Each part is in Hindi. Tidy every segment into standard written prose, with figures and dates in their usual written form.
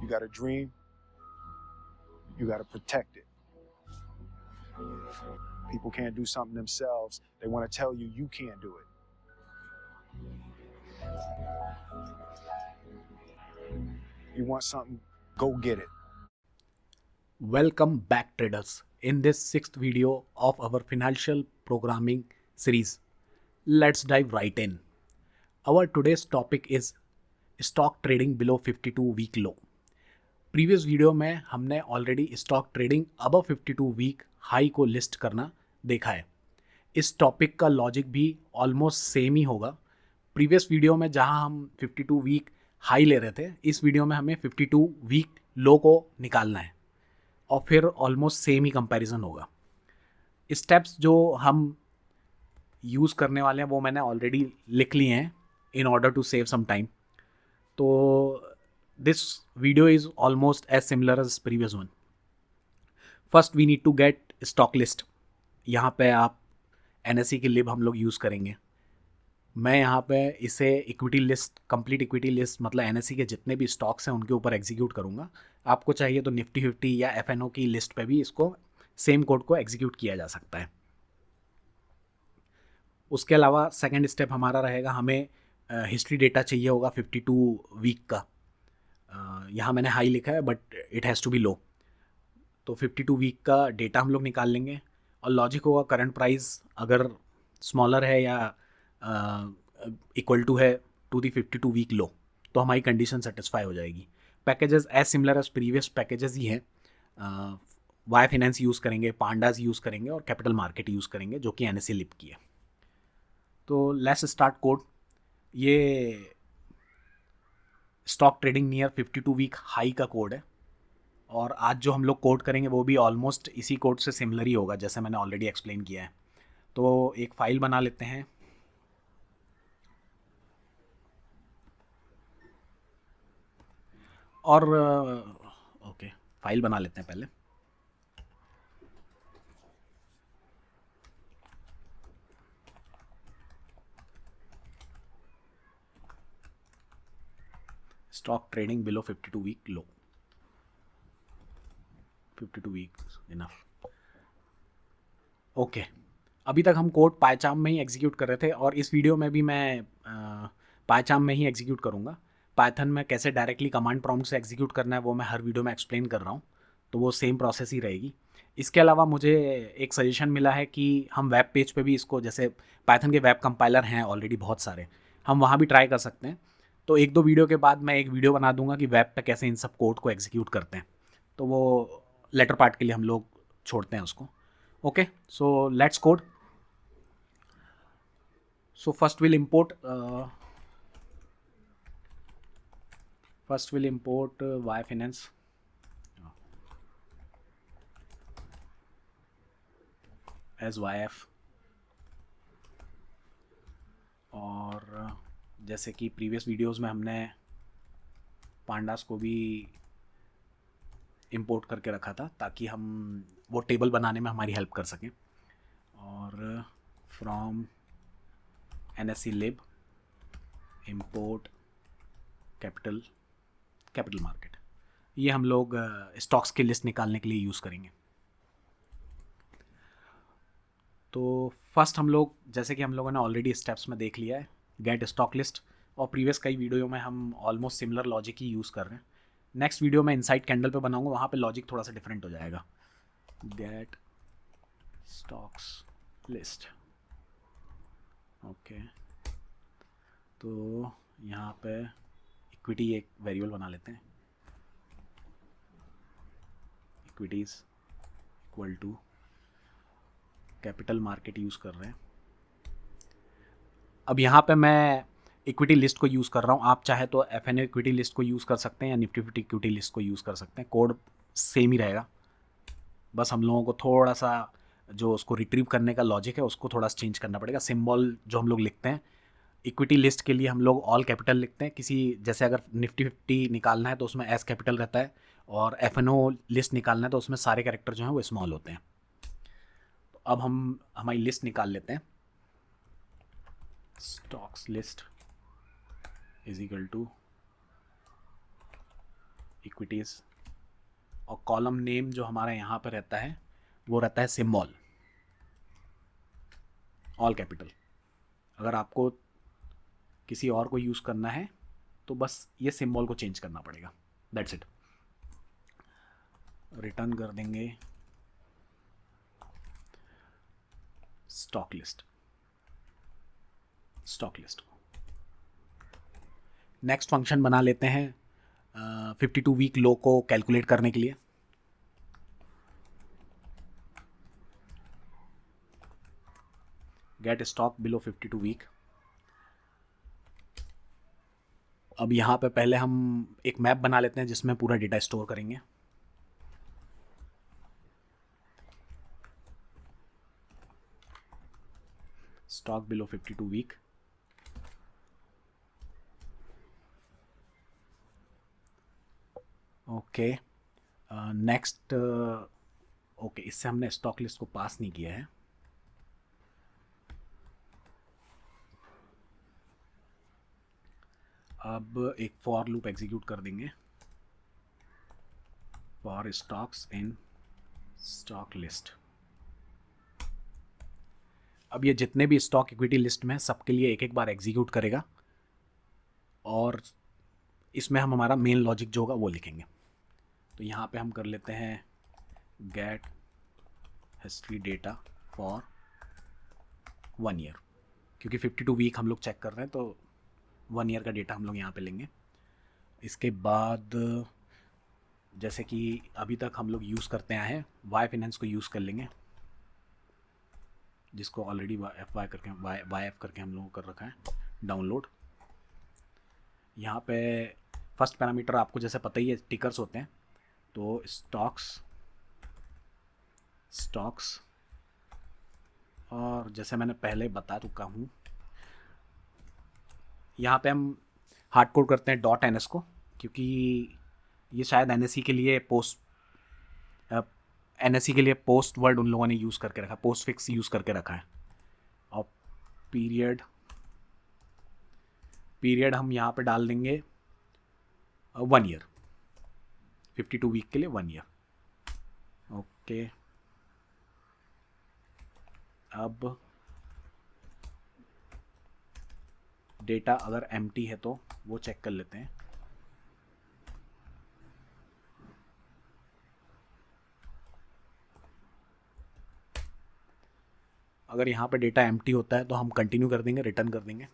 You got a dream, you got to protect it. People can't do something themselves. They want to tell you you can't do it. You want something, go get it. Welcome back, traders. In this sixth video of our financial programming series, let's dive right in. Our today's topic is stock trading below 52 week low. Previous video में हमने already stock trading above 52 week high को लिस्ट करना देखा है. इस टॉपिक का लॉजिक भी ऑलमोस्ट सेम ही होगा. प्रीवियस वीडियो में जहां हम 52 वीक हाई ले रहे थे, इस वीडियो में हमें 52 वीक लो को निकालना है और फिर ऑलमोस्ट सेम ही कंपैरिजन होगा. स्टेप्स जो हम यूज़ करने वाले हैं वो मैंने ऑलरेडी लिख लिए हैं in order to save some time. तो this video is almost as similar as previous one. First we need to get stock list. यहाँ पे आप NSE की लिब हम लोग यूज़ करेंगे. मैं यहाँ पे इसे equity list, complete equity list मतलब NSE के जितने भी स्टॉक्स हैं उनके ऊपर एग्जीक्यूट करूँगा. आपको चाहिए तो निफ्टी 50 या FNO की लिस्ट पे भी इसको सेम कोड को एग्जीक्यूट किया जा सकता है. उसके अलावा सेकंड स्टेप हमारा रहेगा, हमें हिस्ट्री डेटा चाहिए होगा 52 वीक का. यहाँ मैंने हाई लिखा है but it has to be low. तो 52 वीक का डेटा हम लोग निकाल लेंगे और लॉजिक होगा करंट प्राइस अगर स्मॉलर है या इक्वल टू है टू दी 52 वीक लो तो हमारी कंडीशन सेटिस्फाई हो जाएगी. Packages as similar as previous packages ही हैं. वाई फाइनेंस यूज़ करेंगे, पांडास यूज़ करेंगे और कैपिटल मार्केट यूज़ करेंगे जो कि NSE लिप की है. तो लेट्स स्टार्ट कोड. ये stock trading near 52 week high का कोड है और आज जो हम लोग कोड करेंगे वो भी ऑलमोस्ट इसी कोड से सिमिलर ही होगा जैसे मैंने ऑलरेडी एक्सप्लेन किया है. तो एक फ़ाइल बना लेते हैं. और ओके, फाइल बना लेते हैं पहले. Stock trading below 52 week low. 52 week enough. Okay, अभी तक हम कोड पायचाम में ही एग्जीक्यूट कर रहे थे और इस वीडियो में भी मैं पायचाम में ही एग्जीक्यूट करूँगा. पाइथन में कैसे डायरेक्टली कमांड प्रॉम्प्ट से एग्जीक्यूट करना है वो मैं हर वीडियो में एक्सप्लेन कर रहा हूँ, तो वो सेम प्रोसेस ही रहेगी. इसके अलावा मुझे एक सजेशन मिला है कि हम वेब पेज पे भी इसको, जैसे पाइथन के वेब कंपाइलर हैं ऑलरेडी बहुत सारे, हम वहाँ भी ट्राई कर सकते हैं. तो एक दो वीडियो के बाद मैं एक वीडियो बना दूंगा कि वेब पे कैसे इन सब कोड को एग्जीक्यूट करते हैं. तो वो लेटर पार्ट के लिए हम लोग छोड़ते हैं उसको. Okay, so let's code. So first we'll import Y Finance as YF. और जैसे कि प्रीवियस वीडियोस में हमने पांडास को भी इंपोर्ट करके रखा था ताकि हम वो टेबल बनाने में हमारी हेल्प कर सकें. और from NSE lib import capital market, ये हम लोग स्टॉक्स की लिस्ट निकालने के लिए यूज़ करेंगे. तो फर्स्ट हम लोग, जैसे कि हम लोगों ने ऑलरेडी स्टेप्स में देख लिया है, गेट स्टॉक लिस्ट, और प्रीवियस कई वीडियो में हम ऑलमोस्ट सिमिलर लॉजिक ही यूज़ कर रहे हैं. नेक्स्ट वीडियो में इनसाइट कैंडल पे बनाऊंगा, वहाँ पे लॉजिक थोड़ा सा डिफरेंट हो जाएगा. Gate stocks list. ओके, तो यहाँ पे इक्विटी एक वेरिएबल बना लेते हैं. Equities equal to capital market use कर रहे हैं. अब यहाँ पे मैं इक्विटी लिस्ट को यूज़ कर रहा हूँ. आप चाहे तो FNO इक्विटी लिस्ट को यूज़ कर सकते हैं या निफ्टी 50 इक्विटी लिस्ट को यूज़ कर सकते हैं. कोड सेम ही रहेगा, बस हम लोगों को थोड़ा सा जो उसको रिट्रीव करने का लॉजिक है उसको थोड़ा सा चेंज करना पड़ेगा. सिंबल जो हम लोग लिखते हैं इक्विटी लिस्ट के लिए हम लोग ऑल कैपिटल लिखते हैं. किसी जैसे अगर निफ्टी 50 निकालना है तो उसमें एस कैपिटल रहता है, और FNO लिस्ट निकालना है तो उसमें सारे कैरेक्टर जो हैं वो स्मॉल होते हैं. तो अब हम हमारी लिस्ट निकाल लेते हैं. Stocks list is equal to equities, और कॉलम नेम जो हमारा यहाँ पर रहता है वो रहता है सिंबल, ऑल कैपिटल। अगर आपको किसी और को यूज़ करना है तो बस ये सिंबल को चेंज करना पड़ेगा, दैट्स इट। रिटर्न कर देंगे स्टॉक लिस्ट को। नेक्स्ट फंक्शन बना लेते हैं 52 वीक लो को कैलकुलेट करने के लिए। Get stock below 52 week. अब यहाँ पे पहले हम एक मैप बना लेते हैं जिसमें पूरा डेटा स्टोर करेंगे। Stock below 52 week. Okay, next. Okay, इससे हमने स्टॉक लिस्ट को पास नहीं किया है। अब एक फॉर लूप एग्जीक्यूट कर देंगे, for stocks in stock list. अब ये जितने भी स्टॉक इक्विटी लिस्ट में सबके लिए एक एक बार एग्जीक्यूट करेगा, और इसमें हम हमारा मेन लॉजिक जो होगा वो लिखेंगे। तो यहाँ पे हम कर लेते हैं get history data for 1 year, क्योंकि 52 वीक हम लोग चेक कर रहे हैं, तो 1 ईयर का डेटा हम लोग यहाँ पे लेंगे। इसके बाद जैसे कि अभी तक हम लोग यूज़ करते आए हैं, वाई फाइनेंस को यूज़ कर लेंगे, जिसको ऑलरेडी वाई एफ करके हम लोगों को कर रखा है डाउनलोड। यहाँ पे फर्स्ट पैरामीटर आपको जैसे पता ही है टिकर्स होते हैं, तो स्टॉक्स, और जैसे मैंने पहले बता चुका हूँ, यहाँ पे हम हार्ड कोड करते हैं .ns को, क्योंकि ये शायद NSE के लिए पोस्ट वर्ड उन लोगों ने यूज़ करके रखा, पोस्ट फिक्स यूज़ करके रखा है। और पीरियड हम यहाँ पे डाल देंगे 1 ईयर, 52 वीक के लिए 1 ईयर। ओके, अब डेटा अगर एम्प्टी है तो वो चेक कर लेते हैं। अगर यहाँ पे डेटा एम्प्टी होता है तो हम कंटिन्यू कर देंगे, रिटर्न कर देंगे।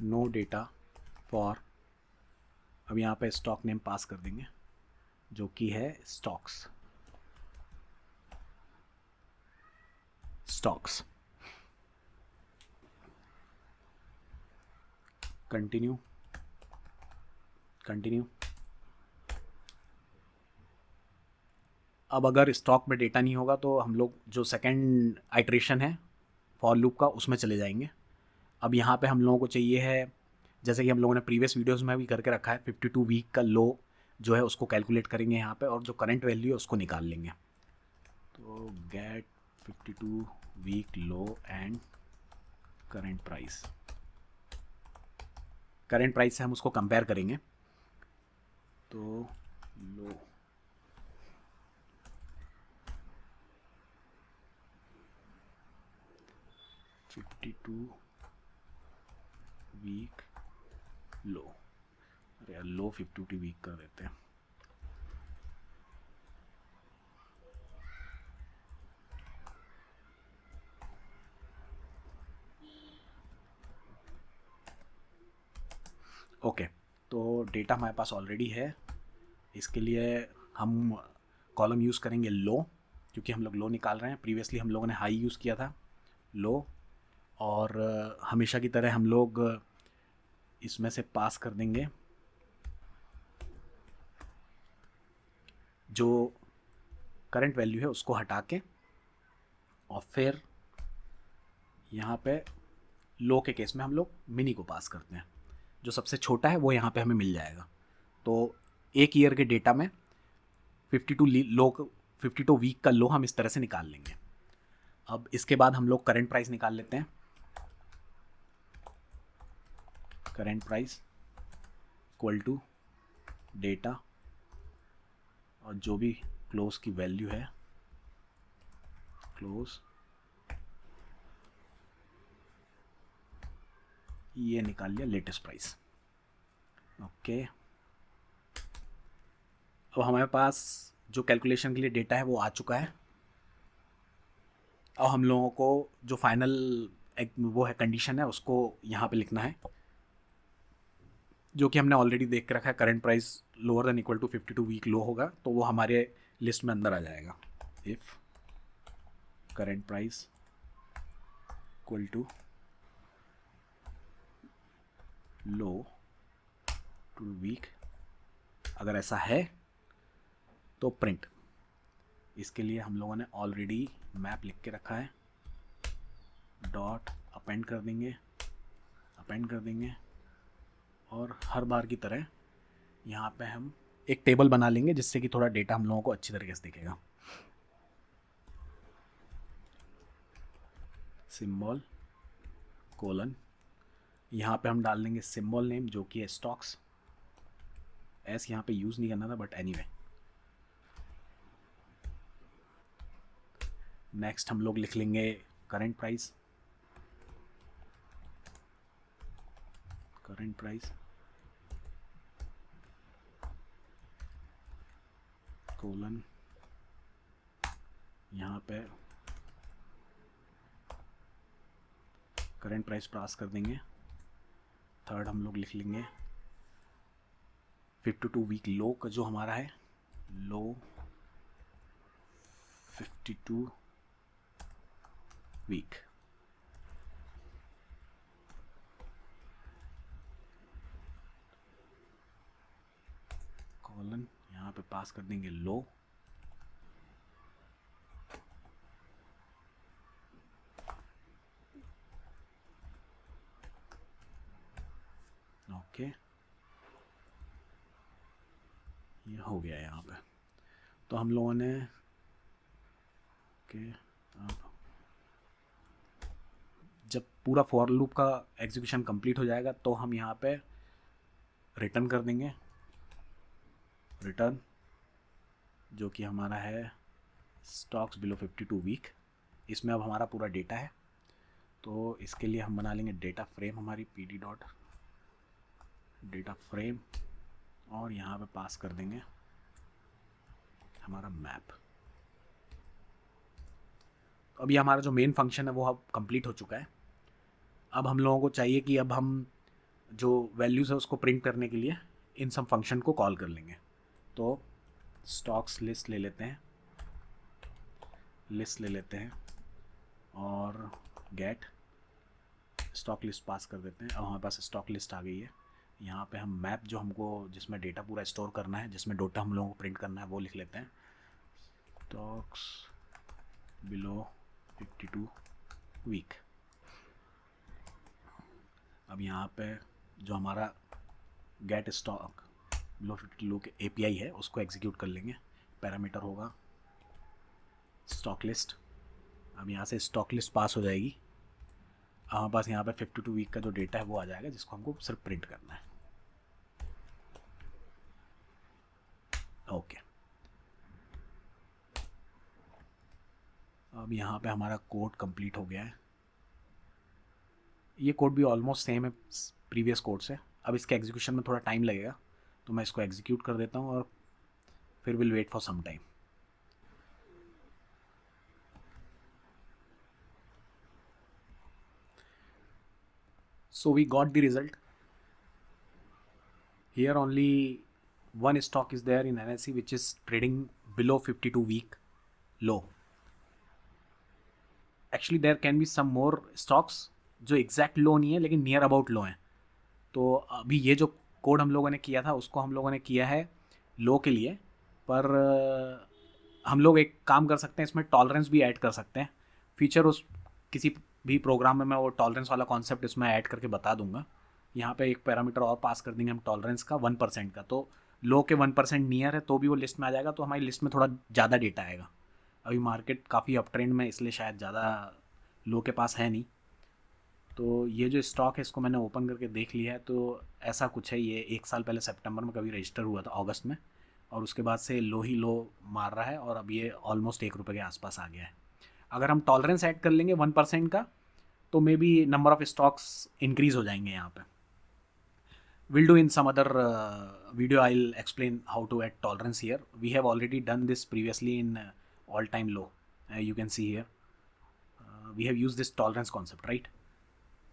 नो डेटा फॉर, अब यहाँ पे स्टॉक नेम पास कर देंगे जो कि है स्टॉक्स। कंटिन्यू। अब अगर स्टॉक में डेटा नहीं होगा तो हम लोग जो सेकंड आइट्रेशन है फॉर लूप का उसमें चले जाएंगे। अब यहाँ पे हम लोगों को चाहिए है, जैसे कि हम लोगों ने प्रीवियस वीडियोस में भी करके रखा है, 52 वीक का लो जो है उसको कैलकुलेट करेंगे यहाँ पे, और जो करंट वैल्यू है उसको निकाल लेंगे। तो get 52 week low and current price. Current price से हम उसको कंपेयर करेंगे, तो लो वीक लो, अरे यार लो 52 वीक कर देते हैं। ओके, तो डेटा हमारे पास ऑलरेडी है। इसके लिए हम कॉलम यूज़ करेंगे लो, क्योंकि हम लोग लो निकाल रहे हैं। प्रीवियसली हम लोगों ने हाई यूज़ किया था, लो, और हमेशा की तरह हम लोग इसमें से पास कर देंगे जो करंट वैल्यू है उसको हटा के, और फिर यहाँ पे लो के केस में हम लोग मिनी को पास करते हैं। जो सबसे छोटा है वो यहाँ पे हमें मिल जाएगा। तो 1 ईयर के डेटा में 52 वीक का लो हम इस तरह से निकाल लेंगे। अब इसके बाद हम लोग करंट प्राइस निकाल लेते हैं। Current price equal to data और जो भी क्लोज की वैल्यू है, क्लोज, ये निकाल लिया लेटेस्ट प्राइस। ओके, अब हमारे पास जो कैलकुलेशन के लिए डेटा है वो आ चुका है। अब हम लोगों को जो फाइनल वो है कंडीशन है उसको यहाँ पे लिखना है, जो कि हमने ऑलरेडी देख के रखा है। Current price lower than equal to 52 week low होगा तो वो हमारे लिस्ट में अंदर आ जाएगा। If current price equal to low to week, अगर ऐसा है तो प्रिंट। इसके लिए हम लोगों ने ऑलरेडी मैप लिख के रखा है, डॉट अपेंड कर देंगे और हर बार की तरह यहाँ पे हम एक टेबल बना लेंगे जिससे कि थोड़ा डेटा हम लोगों को अच्छी तरीके से दिखेगा। सिंबल कोलन, यहाँ पे हम डाल देंगे सिंबल नेम जो कि है स्टॉक्स। एस यहाँ पे यूज़ नहीं करना था बट एनीवे। नेक्स्ट हम लोग लिख लेंगे करंट प्राइस कोलन, यहाँ पे करंट प्राइस पास कर देंगे। थर्ड हम लोग लिख लेंगे 52 वीक लो का जो हमारा है, लो 52 वीक। कॉलन यहाँ पे पास कर देंगे लो, ओके, ये हो गया यहाँ पे। तो हम लोगों ने अब जब पूरा फॉर लूप का एग्जीक्यूशन कंप्लीट हो जाएगा तो हम यहाँ पे रिटर्न कर देंगे, रिटर्न जो कि हमारा है स्टॉक्स बिलो 52 वीक। इसमें अब हमारा पूरा डेटा है तो इसके लिए हम बना लेंगे डेटा फ्रेम, हमारी pd डॉट डेटा फ्रेम, और यहाँ पे पास कर देंगे हमारा मैप। अब ये हमारा जो मेन फंक्शन है वो अब कंप्लीट हो चुका है। अब हम लोगों को चाहिए कि अब हम जो वैल्यूज़ है उसको प्रिंट करने के लिए इन सब फंक्शन को कॉल कर लेंगे। तो स्टॉक्स लिस्ट ले लेते हैं और गेट स्टॉक लिस्ट पास कर देते हैं। अब हमारे पास स्टॉक लिस्ट आ गई है। यहाँ पे हम मैप जो हमको जिसमें डेटा पूरा स्टोर करना है, जिसमें डेटा हम लोगों को प्रिंट करना है, वो लिख लेते हैं, स्टॉक्स बिलो 52 वीक। अब यहाँ पे जो हमारा गेट स्टॉक बिलो 52 के API है उसको एग्जीक्यूट कर लेंगे। पैरामीटर होगा स्टॉक लिस्ट। अब यहाँ से स्टॉक लिस्ट पास हो जाएगी। हमारे पास यहाँ पे 52 वीक का जो डेटा है वो आ जाएगा जिसको हमको सिर्फ प्रिंट करना है। ओके, अब यहाँ पे हमारा कोड कंप्लीट हो गया है। ये कोड भी ऑलमोस्ट सेम है प्रीवियस कोड से। अब इसके एग्जीक्यूशन में थोड़ा टाइम लगेगा तो मैं इसको एग्जीक्यूट कर देता हूँ और फिर will wait for some time. So we got the result. Here only one stock is there in NSE which is trading below 52 week low. Actually there can be some more stocks जो exact low नहीं है लेकिन near about low हैं। तो अभी ये जो कोड हम लोगों ने किया था उसको हम लोगों ने किया है लो के लिए, पर हम लोग एक काम कर सकते हैं, इसमें टॉलरेंस भी ऐड कर सकते हैं। फीचर उस किसी भी प्रोग्राम में मैं वो टॉलरेंस वाला कॉन्सेप्ट इसमें ऐड करके बता दूंगा। यहाँ पे एक पैरामीटर और पास कर देंगे हम टॉलरेंस का 1% का। तो लो के 1% नियर है तो भी वो लिस्ट में आ जाएगा, तो हमारी लिस्ट में थोड़ा ज़्यादा डेटा आएगा। अभी मार्केट काफ़ी अप ट्रेंड में, इसलिए शायद ज़्यादा लो के पास है नहीं। तो ये जो स्टॉक है इसको मैंने ओपन करके देख लिया है, तो ऐसा कुछ है। ये 1 साल पहले सितंबर में कभी रजिस्टर हुआ था, अगस्त में, और उसके बाद से लो ही लो मार रहा है, और अब ये ऑलमोस्ट 1 रुपये के आसपास आ गया है। अगर हम टॉलरेंस ऐड कर लेंगे 1% का, तो may be number of stocks increase हो जाएंगे यहाँ पे। We'll do in some other video. I'll explain how to add tolerance here. We have already done this previously in all-time low. You can see here. We have used this tolerance concept, right?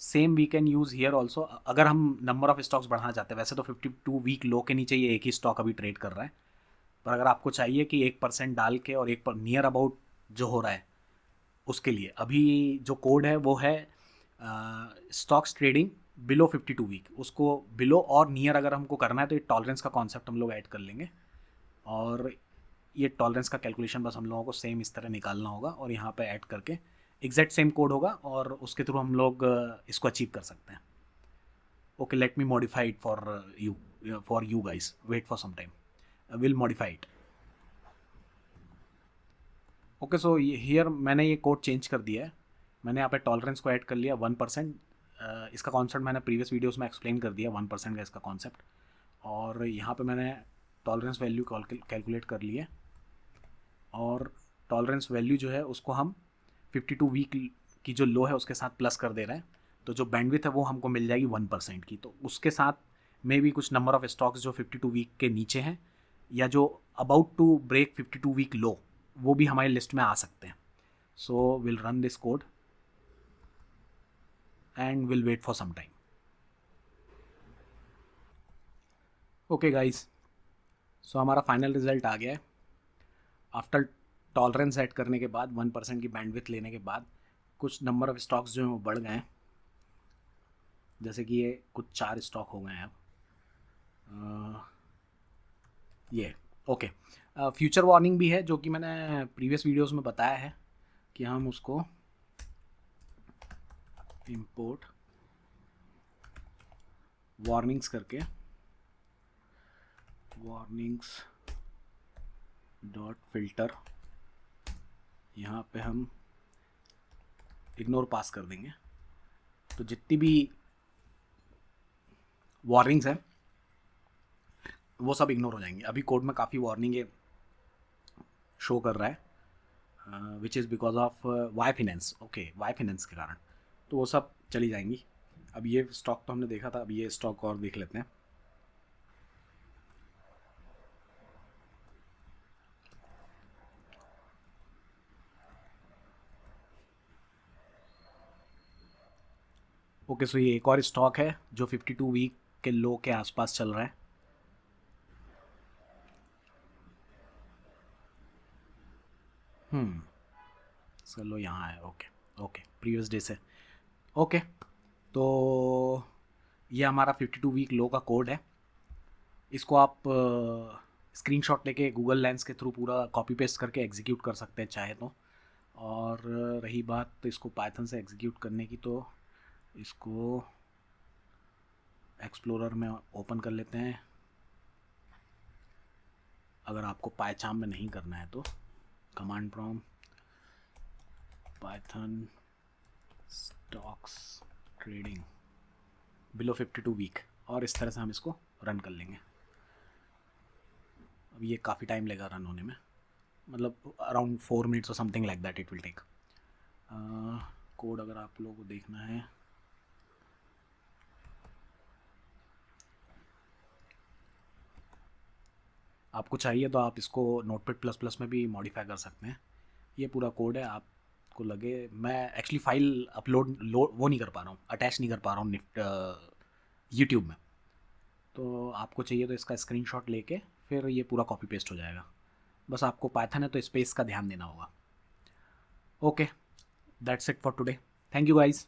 Same we can use here also. अगर हम नंबर ऑफ स्टॉक्स बढ़ाना चाहते हैं, वैसे तो 52 वीक लो के नीचे ये एक ही स्टॉक अभी ट्रेड कर रहा है, पर अगर आपको चाहिए कि 1% डाल के और 1 पर नियर अबाउट जो हो रहा है, उसके लिए अभी जो कोड है वो है स्टॉक्स ट्रेडिंग बिलो 52 वीक। उसको बिलो और नियर अगर हमको करना है तो ये टॉलरेंस का कॉन्सेप्ट हम लोग ऐड कर लेंगे, और ये टॉलरेंस का कैलकुलेशन बस हम लोगों को सेम इस तरह निकालना होगा, और यहाँ पे ऐड करके एग्जैक्ट सेम कोड होगा, और उसके थ्रू हम लोग इसको अचीव कर सकते हैं। Okay, let me modify it for you guys. Wait for some time, will modify it. Okay, so here मैंने ये कोड चेंज कर दिया है। मैंने यहाँ पे टॉलरेंस को ऐड कर लिया 1%। इसका कॉन्सेप्ट मैंने प्रीवियस वीडियोस में एक्सप्लेन कर दिया, 1% का इसका कॉन्सेप्ट। और यहाँ पे मैंने टॉलरेंस वैल्यू कैलकुलेट कर ली है, और टॉलरेंस वैल्यू जो है उसको हम 52 वीक की जो लो है उसके साथ प्लस कर दे रहे हैं। तो जो बैंडविथ है वो हमको मिल जाएगी 1% की। तो उसके साथ में भी कुछ नंबर ऑफ स्टॉक्स जो 52 वीक के नीचे हैं, या जो about to break 52 week low, वो भी हमारी लिस्ट में आ सकते हैं। So will run this code and we'll wait for some time. Okay guys, so हमारा फाइनल रिजल्ट आ गया है। आफ्टर टॉलरेंस सेट करने के बाद, 1% की बैंडविथ लेने के बाद, कुछ नंबर ऑफ स्टॉक्स जो हैं वो बढ़ गए हैं। जैसे कि ये कुछ 4 स्टॉक हो गए हैं अब। ये ओके, फ्यूचर वार्निंग भी है, जो कि मैंने प्रीवियस वीडियोस में बताया है कि हम उसको इंपोर्ट वार्निंग्स करके वार्निंग्स डॉट फिल्टर यहाँ पे हम इग्नोर पास कर देंगे। तो जितनी भी वार्निंग्स हैं वो सब इग्नोर हो जाएंगे। अभी कोड में काफ़ी वार्निंग शो कर रहा है, which is because of Y finance. Okay, Y finance के कारण, तो वो सब चली जाएंगी। अब ये स्टॉक तो हमने देखा था, अब ये स्टॉक और देख लेते हैं। ओके, सो ये एक और स्टॉक है जो 52 वीक के लो के आसपास चल रहा है। चलो यहाँ है। ओके ओके, प्रीवियस डे से। ओके, तो ये हमारा 52 वीक लो का कोड है। इसको आप स्क्रीनशॉट लेके गूगल लेंस के थ्रू पूरा कॉपी पेस्ट करके एग्जीक्यूट कर सकते हैं चाहे तो। और रही बात तो इसको पाइथन से एग्जीक्यूट करने की, तो इसको एक्सप्लोरर में ओपन कर लेते हैं। अगर आपको पाइचाम में नहीं करना है तो command prompt Python stocks trading below 52 week, और इस तरह से हम इसको रन कर लेंगे। अब ये काफ़ी टाइम लेगा रन होने में, मतलब अराउंड 4 मिनट्स और something like that it will take. Code अगर आप लोगों को देखना है, आपको चाहिए तो आप इसको नोटपैड प्लस प्लस में भी मॉडिफाई कर सकते हैं। ये पूरा कोड है। आपको लगे, मैं एक्चुअली फाइल अपलोड वो नहीं कर पा रहा हूँ, अटैच नहीं कर पा रहा हूँ यूट्यूब में। तो आपको चाहिए तो इसका स्क्रीनशॉट लेके फिर ये पूरा कॉपी पेस्ट हो जाएगा। बस आपको पाइथन है तो स्पेस का ध्यान देना होगा। Okay, that's it for today. Thank you guys.